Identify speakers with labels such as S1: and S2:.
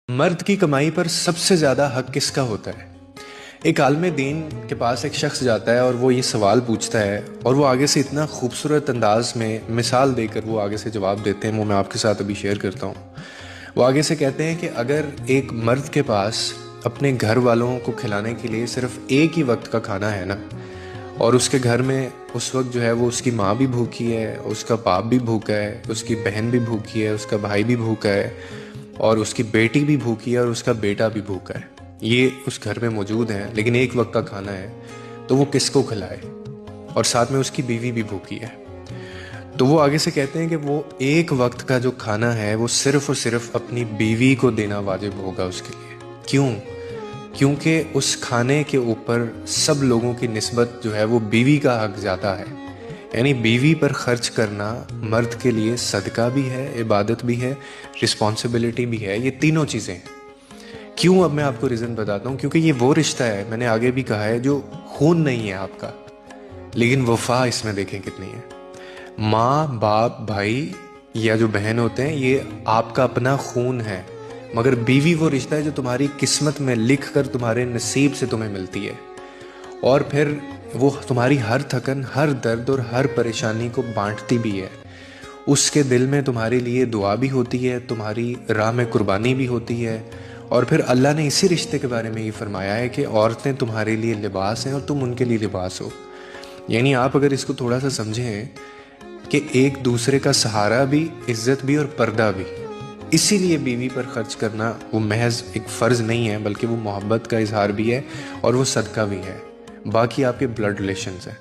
S1: मर्द की कमाई पर सबसे ज्यादा हक किसका होता है? एक आलमे दीन के पास एक शख्स जाता है और वो ये सवाल पूछता है और वो आगे से इतना खूबसूरत अंदाज में मिसाल देकर वो आगे से जवाब देते हैं, वो मैं आपके साथ अभी शेयर करता हूँ। वो आगे से कहते हैं कि अगर एक मर्द के पास अपने घर वालों को खिलाने के लिए सिर्फ एक ही वक्त का खाना है ना, और उसके घर में उस वक्त जो है वो उसकी माँ भी भूखी है, उसका बाप भी भूखा है, उसकी बहन भी भूखी है, उसका भाई भी भूखा है और उसकी बेटी भी भूखी है और उसका बेटा भी भूखा है, ये उस घर में मौजूद हैं, लेकिन एक वक्त का खाना है, तो वो किसको खिलाए? और साथ में उसकी बीवी भी भूखी है। तो वो आगे से कहते हैं कि वो एक वक्त का जो खाना है वो सिर्फ और सिर्फ अपनी बीवी को देना वाजिब होगा उसके लिए। क्यों? क्योंकि उस खाने के ऊपर सब लोगों की निस्बत जो है वो बीवी का हक ज़्यादा है। यानी बीवी पर खर्च करना मर्द के लिए सदका भी है, इबादत भी है, रिस्पॉन्सिबिलिटी भी है, ये तीनों चीज़ें हैं। क्यों? अब मैं आपको रीज़न बताता हूँ। क्योंकि ये वो रिश्ता है, मैंने आगे भी कहा है, जो खून नहीं है आपका, लेकिन वफा इसमें देखें कितनी है। माँ बाप भाई या जो बहन होते हैं, ये आपका अपना खून है, मगर बीवी वो रिश्ता है जो तुम्हारी किस्मत में लिख कर तुम्हारे नसीब से तुम्हें मिलती है, और फिर वो तुम्हारी हर थकन, हर दर्द और हर परेशानी को बांटती भी है। उसके दिल में तुम्हारे लिए दुआ भी होती है, तुम्हारी राह में कुर्बानी भी होती है। और फिर अल्लाह ने इसी रिश्ते के बारे में ये फरमाया है कि औरतें तुम्हारे लिए लिबास हैं और तुम उनके लिए लिबास हो। यानी आप अगर इसको थोड़ा सा समझें कि एक दूसरे का सहारा भी, इज्जत भी और पर्दा भी। इसीलिए बीवी पर खर्च करना वो महज एक फ़र्ज़ नहीं है, बल्कि वो मोहब्बत का इजहार भी है और वो सदका भी है। बाकी आपके ब्लड रिलेशंस हैं।